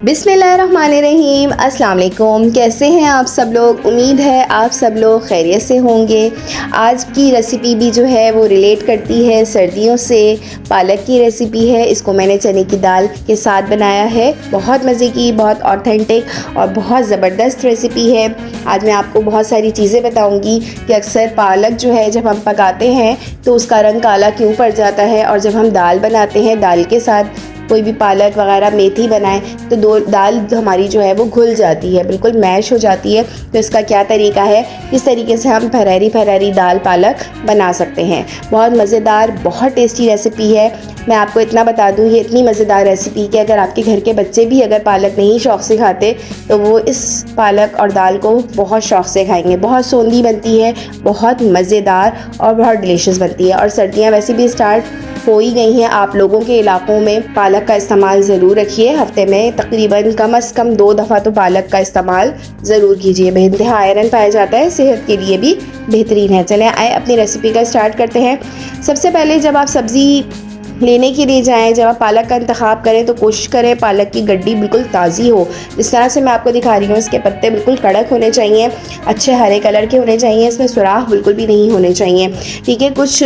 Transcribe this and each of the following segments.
बिस्मिल्लाहिर्रहमानिर्रहीम। अस्सलाम वालेकुम। कैसे हैं आप सब लोग? उम्मीद है आप सब लोग खैरियत से होंगे। आज की रेसिपी भी जो है वो रिलेट करती है सर्दियों से। पालक की रेसिपी है। इसको मैंने चने की दाल के साथ बनाया है। बहुत मज़े की, बहुत ऑथेंटिक और बहुत ज़बरदस्त रेसिपी है। आज मैं आपको बहुत सारी चीज़ें बताऊंगी कि अक्सर पालक जो है जब हम पकाते हैं तो उसका रंग काला क्यों पड़ जाता है, और जब हम दाल बनाते हैं, दाल के साथ कोई भी पालक वगैरह मेथी बनाएं तो दाल हमारी जो है वो घुल जाती है, बिल्कुल मैश हो जाती है। तो इसका क्या तरीका है, किस तरीके से हम फरारी दाल पालक बना सकते हैं। बहुत मज़ेदार, बहुत टेस्टी रेसिपी है। मैं आपको इतना बता दूँ, ये इतनी मज़ेदार रेसिपी कि अगर आपके घर के बच्चे भी अगर पालक नहीं शौक़ से खाते तो वो इस पालक और दाल को बहुत शौक़ से खाएंगे। बहुत सोंधी बनती है, बहुत मज़ेदार और बहुत डिलीशियस बनती है। और सर्दियाँ वैसे भी स्टार्ट हो ही गई हैं। आप लोगों के इलाकों में पालक का इस्तेमाल ज़रूर रखिए। हफ्ते में तकरीबन कम से कम 2 दफ़ा तो पालक का इस्तेमाल ज़रूर कीजिए। बेइंतहा आयरन पाया जाता है, सेहत के लिए भी बेहतरीन है। चलें आए अपनी रेसिपी का स्टार्ट करते हैं। सबसे पहले जब आप सब्ज़ी लेने के लिए जाएं, जब आप पालक का इंतखाब करें तो कोशिश करें पालक की गड्डी बिल्कुल ताज़ी हो। जिस तरह से मैं आपको दिखा रही हूँ, इसके पत्ते बिल्कुल कड़क होने चाहिए, अच्छे हरे कलर के होने चाहिए, इसमें सुराख बिल्कुल भी नहीं होने चाहिए। ठीक है। कुछ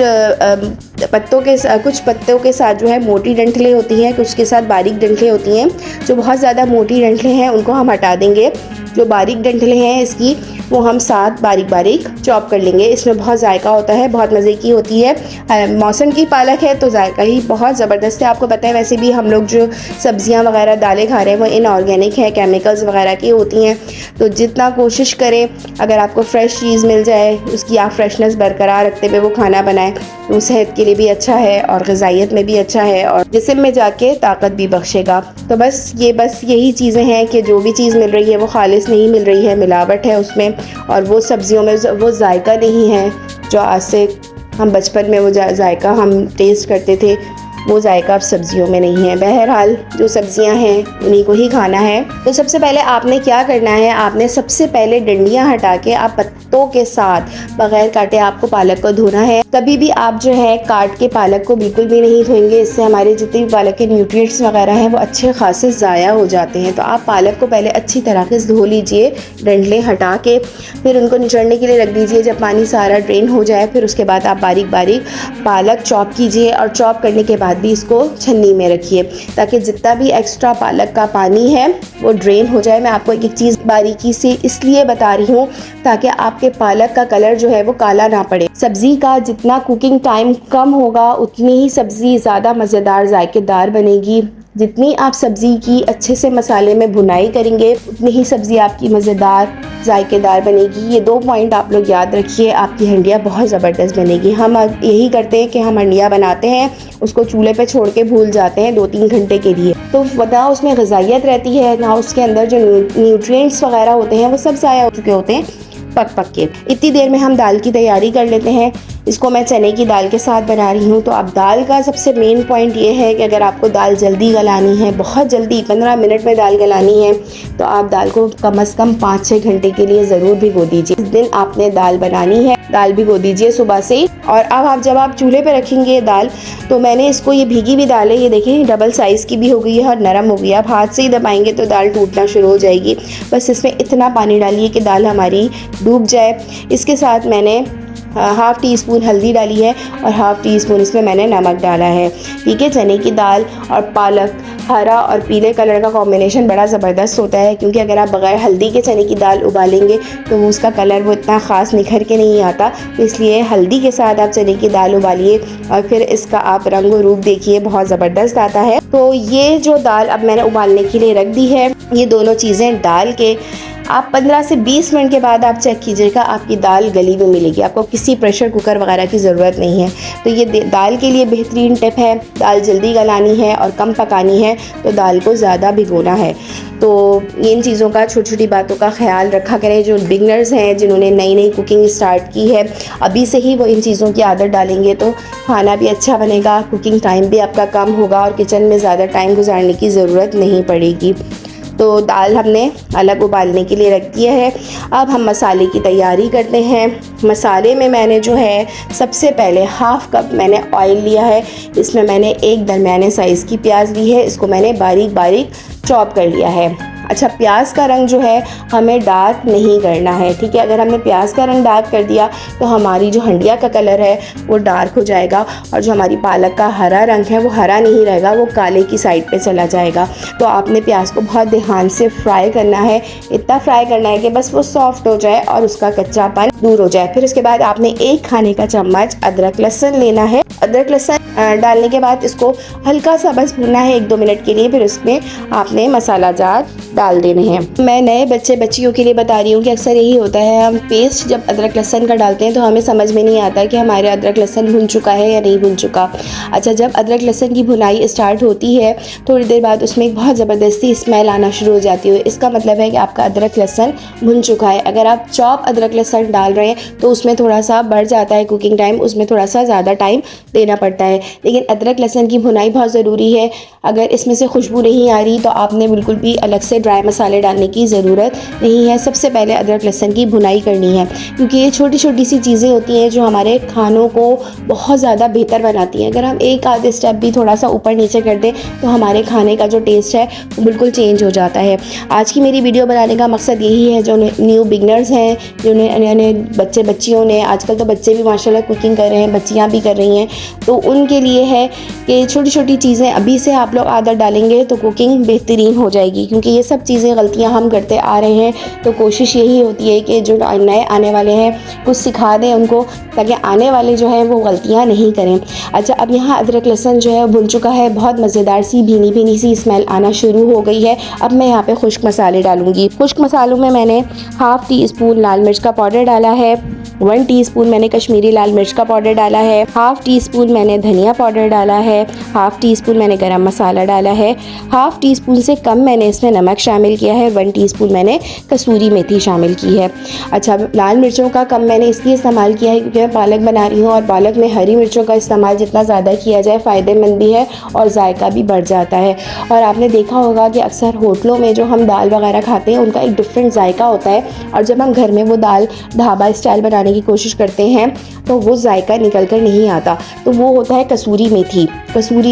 पत्तों के साथ जो है मोटी डंठलें होती हैं, कुछ के साथ बारीक डंठलें होती हैं। जो बहुत ज़्यादा मोटी डंठलें हैं उनको हम हटा देंगे। जो बारीक डंठलें हैं इसकी वो हम साथ बारीक बारीक चॉप कर लेंगे। इसमें बहुत जायका होता है, बहुत मज़े की होती है। मौसम की पालक है तो जायका ही बहुत ज़बरदस्त है। आपको पता है वैसे भी हम लोग जो सब्ज़ियां वगैरह दालें खा रहे हैं वो इनऑर्गेनिक है, केमिकल्स वगैरह की होती हैं। तो जितना कोशिश करें अगर आपको फ़्रेश चीज़ मिल जाए उसकी आप फ्रेशनेस बरकरार रखते हुए वो खाना बनाएं तो सेहत के लिए भी अच्छा है और ग़िज़ाइयत में भी अच्छा है और जिस्म में जाके ताकत भी बख्शेगा। तो बस यही चीज़ें हैं कि जो भी चीज़ मिल रही है वो खालिस नहीं मिल रही है, मिलावट है उसमें, और वो सब्ज़ियों में वो जायका नहीं है जो आज से हम बचपन में वो जायका हम टेस्ट करते थे, वो जायका अब सब्ज़ियों में नहीं है। बहरहाल जो सब्ज़ियां हैं उन्हीं को ही खाना है। तो सबसे पहले आपने क्या करना है, आपने सबसे पहले डंडियां हटा के आप पत्तों के साथ बग़ैर काटे आपको पालक को धोना है। कभी भी आप जो है काट के पालक को बिल्कुल भी नहीं धोएंगे, इससे हमारे जितने भी पालक के न्यूट्रिएंट्स वगैरह हैं वो अच्छे खासे ज़ाया हो जाते हैं। तो आप पालक को पहले अच्छी तरह से धो लीजिए, डंडलें हटा के, फिर उनको निचोड़ने के लिए रख दीजिए। जब पानी सारा ड्रेन हो जाए फिर उसके बाद आप बारीक बारीक पालक चॉप कीजिए, और चॉप करने के बाद भी इसको छन्नी में रखिए ताकि जितना भी एक्स्ट्रा पालक का पानी है वो ड्रेन हो जाए। मैं आपको एक चीज़ बारीकी से इसलिए बता रही हूँ ताकि आपके पालक का कलर जो है वो काला ना पड़े। सब्ज़ी का जितना कुकिंग टाइम कम होगा उतनी ही सब्ज़ी ज़्यादा मज़ेदार जायकेदार बनेगी। जितनी आप सब्ज़ी की अच्छे से मसाले में भुनाई करेंगे उतनी ही सब्ज़ी आपकी मज़ेदार जायकेदार बनेगी। ये 2 पॉइंट आप लोग याद रखिए, आपकी हंडिया बहुत ज़बरदस्त बनेगी। हम यही करते हैं कि हम हंडिया बनाते हैं, उसको चूल्हे पे छोड़ के भूल जाते हैं 2-3 घंटे के लिए, तो ना उसमें ग़िज़ाइयत रहती है, ना उसके अंदर जो न्यूट्रिएंट्स वगैरह होते हैं वो सब ज़ाया हो चुके होते हैं पक के। इतनी देर में हम दाल की तैयारी कर लेते हैं। इसको मैं चने की दाल के साथ बना रही हूँ। तो अब दाल का सबसे मेन पॉइंट ये है कि अगर आपको दाल जल्दी गलानी है, बहुत जल्दी 15 मिनट में दाल गलानी है, तो आप दाल को कम से कम 5-6 घंटे के लिए ज़रूर भिगो दीजिए। इस दिन आपने दाल बनानी है, दाल भिगो दीजिए सुबह से ही। और अब जब आप चूल्हे पे रखेंगे दाल, तो मैंने इसको, ये भीगी हुई दाल है, ये देखें डबल साइज़ की भी हो गई है और नरम हो गई है। आप हाथ से ही दबाएंगे तो दाल टूटना शुरू हो जाएगी। बस इसमें इतना पानी डालिए कि दाल हमारी डूब जाए। इसके साथ मैंने हाफ़ टी स्पून हल्दी डाली है और हाफ़ टी स्पून इसमें मैंने नमक डाला है। ठीक है। चने की दाल और पालक, हरा और पीले कलर का कॉम्बिनेशन बड़ा ज़बरदस्त होता है, क्योंकि अगर आप बग़ैर हल्दी के चने की दाल उबालेंगे तो वो उसका कलर वो इतना ख़ास निखर के नहीं आता। तो इसलिए हल्दी के साथ आप चने की दाल उबालिए और फिर इसका आप रंग व रूप देखिए, बहुत ज़बरदस्त आता है। तो ये जो दाल अब मैंने उबालने के लिए रख दी है, ये दोनों चीज़ें डाल के आप 15 से 20 मिनट के बाद आप चेक कीजिएगा, आपकी दाल गली हुई मिलेगी। आपको किसी प्रेशर कुकर वगैरह की ज़रूरत नहीं है। तो ये दाल के लिए बेहतरीन टिप है। दाल जल्दी गलानी है और कम पकानी है तो दाल को ज़्यादा भिगोना है। तो इन चीज़ों का, छोटी छोटी बातों का ख्याल रखा करें। जो बिगनर्स हैं, जिन्होंने नई नई कुकिंग स्टार्ट की है, अभी से ही वो इन चीज़ों की आदत डालेंगे तो खाना भी अच्छा बनेगा, कुकिंग टाइम भी आपका कम होगा और किचन में ज़्यादा टाइम गुजारने की ज़रूरत नहीं पड़ेगी। तो दाल हमने अलग उबालने के लिए रख दिया है। अब हम मसाले की तैयारी करते हैं। मसाले में मैंने जो है सबसे पहले हाफ़ कप मैंने ऑयल लिया है। इसमें मैंने एक दरमियाने साइज़ की प्याज ली है, इसको मैंने बारीक बारीक चॉप कर लिया है। अच्छा, प्याज का रंग जो है हमें डार्क नहीं करना है, ठीक है। अगर हमने प्याज का रंग डार्क कर दिया तो हमारी जो हंडिया का कलर है वो डार्क हो जाएगा और जो हमारी पालक का हरा रंग है वो हरा नहीं रहेगा, वो काले की साइड पे चला जाएगा। तो आपने प्याज को बहुत ध्यान से फ्राई करना है, इतना फ्राई करना है कि बस वो सॉफ्ट हो जाए और उसका कच्चापन दूर हो जाए। फिर उसके बाद आपने 1 खाने का चम्मच अदरक लहसुन लेना है। अदरक लहसुन डालने के बाद इसको हल्का सा बस भूनना है 1-2 मिनट के लिए। फिर उसमें आपने मसाला जार डाल देने हैं। मैं नए बच्चियों के लिए बता रही हूँ कि अक्सर यही होता है, हम पेस्ट जब अदरक लहसुन का डालते हैं तो हमें समझ में नहीं आता कि हमारे अदरक लहसुन भुन चुका है या नहीं भुन चुका। अच्छा, जब अदरक लहसुन की भुनाई स्टार्ट होती है थोड़ी देर बाद उसमें एक बहुत ज़बरदस्ती स्मेल आना शुरू हो जाती है। इसका मतलब है कि आपका अदरक लहसुन भुन चुका है। अगर आप चॉप अदरक लहसुन डाल रहे हैं तो उसमें थोड़ा सा बढ़ जाता है कुकिंग टाइम, उसमें थोड़ा सा ज़्यादा टाइम देना पड़ता है। लेकिन अदरक लहसुन की भुनाई बहुत ज़रूरी है। अगर इसमें से खुशबू नहीं आ रही तो आपने बिल्कुल भी अलग से ड्राई मसाले डालने की ज़रूरत नहीं है। सबसे पहले अदरक लहसुन की भुनाई करनी है, क्योंकि ये छोटी छोटी सी चीज़ें होती हैं जो हमारे खानों को बहुत ज़्यादा बेहतर बनाती हैं। अगर हम एक आध स्टेप भी थोड़ा सा ऊपर नीचे कर दें तो हमारे खाने का जो टेस्ट है वो बिल्कुल चेंज हो जाता है। आज की मेरी वीडियो बनाने का मकसद यही है, जो न्यू बिगनर्स हैं, जो नए बच्चियों ने, आजकल तो बच्चे भी माशाल्लाह कुकिंग कर रहे हैं, बच्चियाँ भी कर रही हैं, तो उनके लिए है कि छोटी छोटी चीज़ें अभी से आप लोग आदत डालेंगे तो कुकिंग बेहतरीन हो जाएगी। क्योंकि ये सब चीज़ें गलतियां हम करते आ रहे हैं, तो कोशिश यही होती है कि जो नए आने वाले हैं कुछ सिखा दें उनको, ताकि आने वाले जो हैं वो गलतियां नहीं करें। अच्छा, अब यहाँ अदरक लहसुन जो है भुन चुका है, बहुत मज़ेदार सी भीनी भीनी सी स्मेल आना शुरू हो गई है। अब मैं यहाँ पे खुश्क मसाले डालूँगी। खुश्क मसालों में मैंने 1/2 टीस्पून लाल मिर्च का पाउडर डाला है, 1 टीस्पून मैंने कश्मीरी लाल मिर्च का पाउडर डाला है, 1/2 टीस्पून मैंने धनिया पाउडर डाला है, 1/2 टीस्पून मैंने गरम मसाला डाला है, 1/2 टीस्पून से कम मैंने इसमें नमक शामिल किया है, 1 टीस्पून मैंने कसूरी मेथी शामिल की है। अच्छा, लाल मिर्चों का कम मैंने इसलिए इस्तेमाल किया है क्योंकि मैं पालक बना रही हूँ और पालक में हरी मिर्चों का इस्तेमाल जितना ज़्यादा किया जाए फ़ायदेमंद भी है और जायका भी बढ़ जाता है। और आपने देखा होगा कि अक्सर होटलों में जो हम दाल वगैरह खाते हैं उनका एक डिफरेंट जायका होता है, और जब हम घर में वो दाल ढाबा स्टाइल बनाने की कोशिश करते हैं तो वो जायका निकल कर नहीं आता। तो वो होता है कसूरी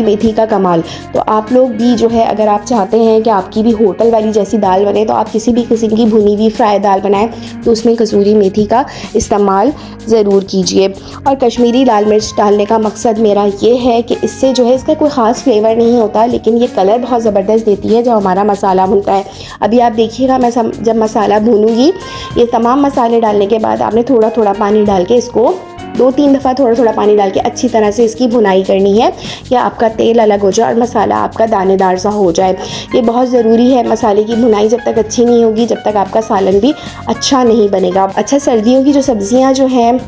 मेथी का कमाल। तो आप लोग भी जो है, अगर आप चाहते हैं कि आपकी भी होटल वाली जैसी दाल बने, तो आप किसी भी किस्म की भुनी हुई फ्राई दाल बनाएं तो उसमें कसूरी मेथी का इस्तेमाल ज़रूर कीजिए। और कश्मीरी लाल मिर्च डालने का मकसद मेरा ये है कि इससे जो है, इसका कोई ख़ास फ्लेवर नहीं होता, लेकिन ये कलर बहुत ज़बरदस्त देती है जब हमारा मसाला भुनता है। अभी आप देखिएगा, मैं जब मसाला भूनूंगी, ये तमाम मसाले डालने के बाद आपने थोड़ा थोड़ा पानी डाल के इसको 2-3 दफ़ा थोड़ा थोड़ा पानी डाल के अच्छी तरह से इसकी भुनाई करनी है कि आपका तेल अलग हो जाए और मसाला आपका दानेदार सा हो जाए। ये बहुत ज़रूरी है। मसाले की भुनाई जब तक अच्छी नहीं होगी, जब तक आपका सालन भी अच्छा नहीं बनेगा। अच्छा, सर्दियों की जो सब्ज़ियाँ जो हैं,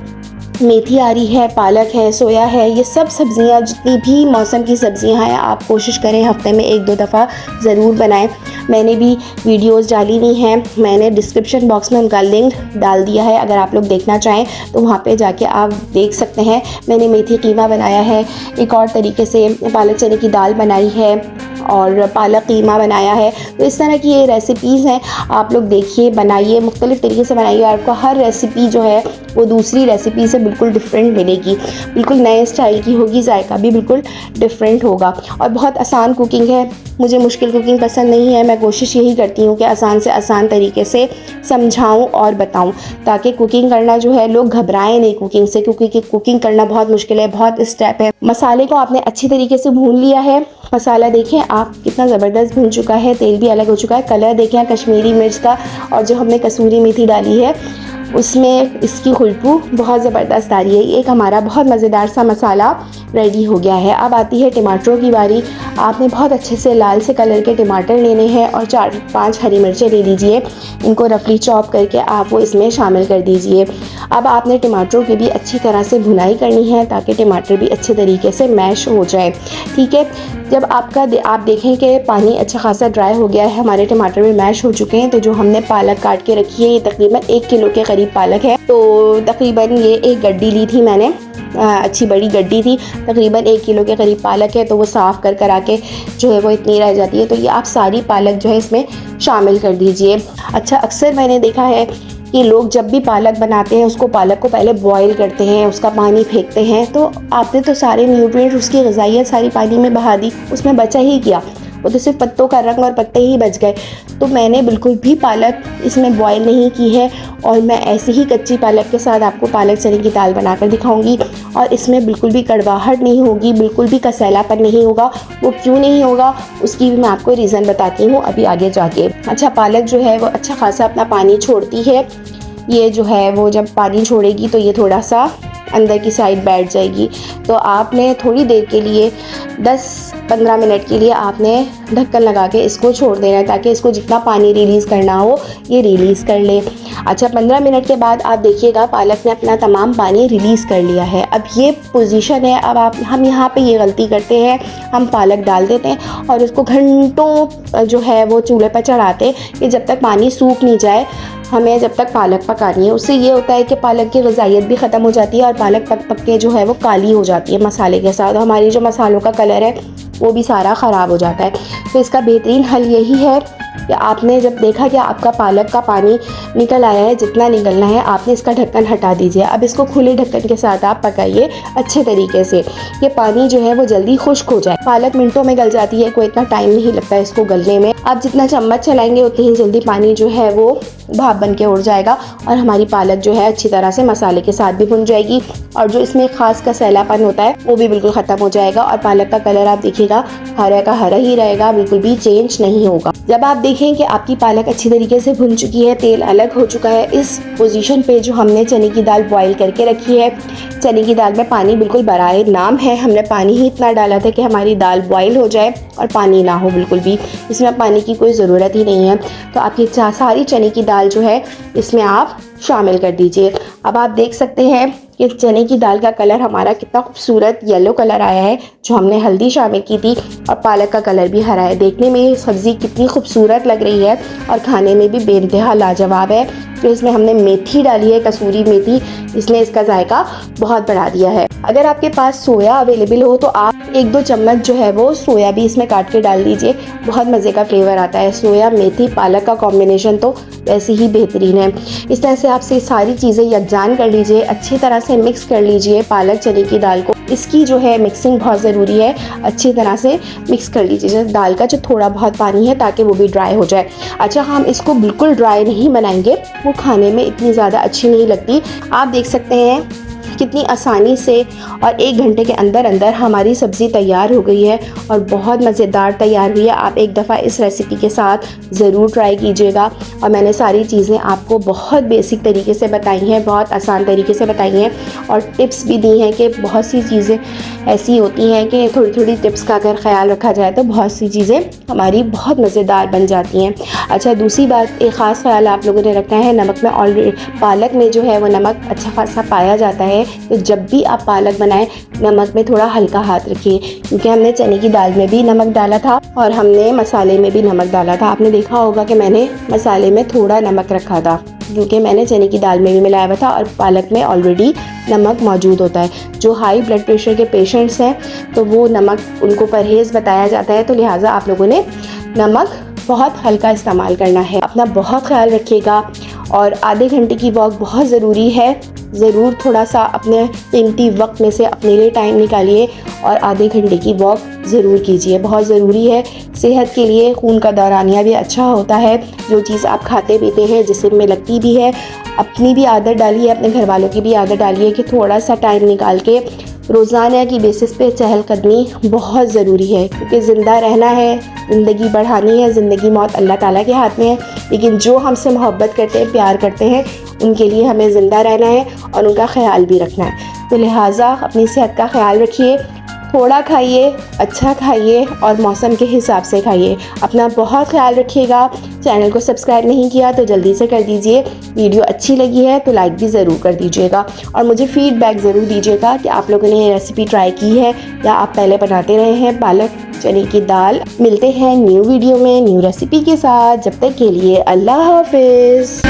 मेथी आ रही है, पालक है, सोया है, ये सब सब्ज़ियाँ जितनी भी मौसम की सब्ज़ियाँ हैं, आप कोशिश करें हफ्ते में 1-2 दफ़ा ज़रूर बनाएं। मैंने भी वीडियोस डाली हुई हैं, मैंने डिस्क्रिप्शन बॉक्स में उनका लिंक डाल दिया है, अगर आप लोग देखना चाहें तो वहाँ पे जाके आप देख सकते हैं। मैंने मेथी कीमा बनाया है, एक और तरीके से पालक चने की दाल बनाई है और पालक कीमा बनाया है। तो इस तरह की ये रेसिपीज़ हैं, आप लोग देखिए, बनाइए, मुख्तलिफ़ तरीके से बनाइए। आपको हर रेसिपी जो है वो दूसरी रेसिपी से बिल्कुल डिफरेंट मिलेगी, बिल्कुल नए स्टाइल की होगी, जायका भी बिल्कुल डिफरेंट होगा। और बहुत आसान कुकिंग है, मुझे मुश्किल कुकिंग पसंद नहीं है। मैं कोशिश यही करती हूँ कि आसान से आसान तरीके से समझाऊँ और बताऊँ, ताकि कुकिंग करना जो है, लोग घबराएं नहीं कुकिंग से, क्योंकि कुकिंग करना बहुत मुश्किल है, बहुत स्टेप है। मसाले को आपने अच्छी तरीके से भून लिया है। मसाला देखें आप कितना ज़बरदस्त भुन चुका है, तेल भी अलग हो चुका है, कलर देखें कश्मीरी मिर्च का, और जो हमने कसूरी मेथी डाली है उसमें इसकी खुशबू बहुत ज़बरदस्त आ रही है। एक हमारा बहुत मज़ेदार सा मसाला रेडी हो गया है। अब आती है टमाटरों की बारी। आपने बहुत अच्छे से लाल से कलर के टमाटर लेने हैं और 4-5 हरी मिर्चें ले लीजिए, इनको रफली चॉप करके आप वो इसमें शामिल कर दीजिए। अब आपने टमाटरों की भी अच्छी तरह से भुनाई करनी है ताकि टमाटर भी अच्छे तरीके से मैश हो जाए, ठीक है। जब आप देखें कि पानी अच्छा खासा ड्राई हो गया है, हमारे टमाटर भी मैश हो चुके हैं, तो जो हमने पालक काट के रखी है, ये तकरीबन 1 किलो के करीब पालक है। तो तकरीबन ये एक गड्डी ली थी मैंने, अच्छी बड़ी गड्डी थी, तकरीबन 1 किलो के करीब पालक है। तो वो साफ़ कर आके जो है वो इतनी रह जाती है, तो ये आप सारी पालक जो है इसमें शामिल कर दीजिए। अच्छा, अक्सर मैंने देखा है कि लोग जब भी पालक बनाते हैं उसको पालक को पहले बॉईल करते हैं, उसका पानी फेंकते हैं, तो आपने तो सारे न्यूट्रिएंट, उसकी ग़िज़ाइयत सारी पानी में बहा दी, उसमें बचा ही क्या। वो तो सिर्फ पत्तों का रंग और पत्ते ही बच गए। तो मैंने बिल्कुल भी पालक इसमें बॉयल नहीं की है और मैं ऐसे ही कच्ची पालक के साथ आपको पालक चने की दाल बनाकर दिखाऊंगी और इसमें बिल्कुल भी कड़वाहट नहीं होगी, बिल्कुल भी कसैलापन नहीं होगा। वो क्यों नहीं होगा उसकी भी मैं आपको रीज़न बताती हूँ अभी आगे जाके। अच्छा, पालक जो है वो अच्छा खासा अपना पानी छोड़ती है। ये जो है वो जब पानी छोड़ेगी तो ये थोड़ा सा अंदर की साइड बैठ जाएगी। तो आपने थोड़ी देर के लिए 10-15 मिनट के लिए आपने ढक्कन लगा के इसको छोड़ देना है ताकि इसको जितना पानी रिलीज़ करना हो ये रिलीज़ कर ले। अच्छा, 15 मिनट के बाद आप देखिएगा पालक ने अपना तमाम पानी रिलीज़ कर लिया है। अब ये पोजीशन है। अब हम यहाँ पे ये गलती करते हैं, हम पालक डाल देते हैं और उसको घंटों जो है वो चूल्हे पर चढ़ाते हैं कि जब तक पानी सूख नहीं जाए। हमें जब तक पालक पकानी है। उससे ये होता है कि पालक की ग़िज़ाइयत भी ख़त्म हो जाती है और पालक पक पक के जो है वो काली हो जाती है मसाले के साथ। हमारी जो मसालों का कलर है वो भी सारा ख़राब हो जाता है। तो इसका बेहतरीन हल यही है कि आपने जब देखा कि आपका पालक का पानी निकल आया है, जितना निकलना है आपने इसका ढक्कन हटा दीजिए। अब इसको खुले ढक्कन के साथ आप पकाइए अच्छे तरीके से। ये पानी जो है वो जल्दी खुश्क हो जाए। पालक मिनटों में गल जाती है, कोई इतना टाइम नहीं लगता है इसको गलने में। आप जितना चम्मच चलाएंगे उतनी ही जल्दी पानी जो है वो भाप बन के उड़ जाएगा और हमारी पालक जो है अच्छी तरह से मसाले के साथ भी भुन जाएगी और जो इसमें खास का सैलापन होता है वो भी बिल्कुल ख़त्म हो जाएगा और पालक का कलर आप देखिएगा हरा का हरा ही रहेगा, बिल्कुल भी चेंज नहीं होगा। जब आप देखें कि आपकी पालक अच्छी तरीके से भुन चुकी है, तेल अलग हो चुका है, इस पोजीशन पे जो हमने चने की दाल बॉईल करके रखी है, चने की दाल में पानी बिल्कुल बराए नाम है। हमने पानी ही इतना डाला था कि हमारी दाल बॉईल हो जाए और पानी ना हो बिल्कुल भी, इसमें पानी की कोई ज़रूरत ही नहीं है। तो आपकी सारी चने की दाल जो है इसमें आप शामिल कर दीजिए। अब आप देख सकते हैं कि चने की दाल का कलर हमारा कितना खूबसूरत येलो कलर आया है, जो हमने हल्दी शामिल की थी, और पालक का कलर भी हरा है। देखने में ये सब्ज़ी कितनी खूबसूरत लग रही है और खाने में भी बेइंतहा लाजवाब है। तो इसमें हमने मेथी डाली है, कसूरी मेथी, इसने इसका जायका बहुत बढ़ा दिया है। अगर आपके पास सोया अवेलेबल हो तो आप 1-2 चम्मच जो है वो सोया भी इसमें काट के डाल दीजिए, बहुत मज़े का फ्लेवर आता है। सोया मेथी पालक का कॉम्बिनेशन तो वैसे ही बेहतरीन है। इस तरह से आपसे सारी चीज़ें यकजान कर लीजिए, अच्छी तरह से मिक्स कर लीजिए पालक चने की दाल को। इसकी जो है मिक्सिंग बहुत ज़रूरी है, अच्छी तरह से मिक्स कर लीजिए दाल का जो थोड़ा बहुत पानी है, ताकि वो भी ड्राई हो जाए। अच्छा, हम इसको बिल्कुल ड्राई नहीं बनाएंगे, वो खाने में इतनी ज़्यादा अच्छी नहीं लगती। आप देख सकते हैं कितनी आसानी से और 1 घंटे के अंदर अंदर हमारी सब्ज़ी तैयार हो गई है और बहुत मज़ेदार तैयार हुई है। आप एक दफ़ा इस रेसिपी के साथ ज़रूर ट्राई कीजिएगा। और मैंने सारी चीज़ें आपको बहुत बेसिक तरीके से बताई हैं, बहुत आसान तरीके से बताई हैं और टिप्स भी दी हैं कि बहुत सी चीज़ें ऐसी होती हैं कि थोड़ी थोड़ी टिप्स का अगर ख्याल रखा जाए तो बहुत सी चीज़ें हमारी बहुत मज़ेदार बन जाती हैं। अच्छा, दूसरी बात, एक ख़ास ख्याल आप लोगों ने रखना है, नमक में ऑलरेडी पालक में जो है वो नमक अच्छा खासा पाया जाता है। तो जब भी आप पालक बनाएं नमक में थोड़ा हल्का हाथ रखिए, क्योंकि हमने चने की दाल में भी नमक डाला था और हमने मसाले में भी नमक डाला था। आपने देखा होगा कि मैंने मसाले में थोड़ा नमक रखा था, क्योंकि मैंने चने की दाल में भी मिलाया हुआ था और पालक में ऑलरेडी नमक मौजूद होता है। जो हाई ब्लड प्रेशर के पेशेंट्स हैं तो वो नमक उनको परहेज़ बताया जाता है, तो लिहाजा आप लोगों ने नमक बहुत हल्का इस्तेमाल करना है। अपना बहुत ख्याल रखिएगा और आधे घंटे की वॉक बहुत ज़रूरी है। ज़रूर थोड़ा सा अपने कीमती वक्त में से अपने लिए टाइम निकालिए और आधे घंटे की वॉक ज़रूर कीजिए, बहुत ज़रूरी है सेहत के लिए। खून का दौरानिया भी अच्छा होता है, जो चीज़ आप खाते पीते हैं जिस्म में लगती भी है। अपनी भी आदत डालिए, अपने घर वालों की भी आदत डालिए कि थोड़ा सा टाइम निकाल के रोज़ाना की बेसिस पे चहलकदमी बहुत ज़रूरी है, क्योंकि ज़िंदा रहना है, ज़िंदगी बढ़ानी है। ज़िंदगी मौत अल्लाह ताला के हाथ में है, लेकिन जो हमसे मोहब्बत करते हैं, प्यार करते हैं, उनके लिए हमें ज़िंदा रहना है और उनका ख्याल भी रखना है। तो लिहाजा अपनी सेहत का ख्याल रखिए, थोड़ा खाइए, अच्छा खाइए और मौसम के हिसाब से खाइए। अपना बहुत ख्याल रखिएगा। चैनल को सब्सक्राइब नहीं किया तो जल्दी से कर दीजिए। वीडियो अच्छी लगी है तो लाइक भी ज़रूर कर दीजिएगा और मुझे फ़ीडबैक ज़रूर दीजिएगा कि आप लोगों ने ये रेसिपी ट्राई की है या आप पहले बनाते रहे हैं पालक चने की दाल। मिलते हैं न्यू वीडियो में न्यू रेसिपी के साथ। जब तक के लिए अल्लाह हाफिज़।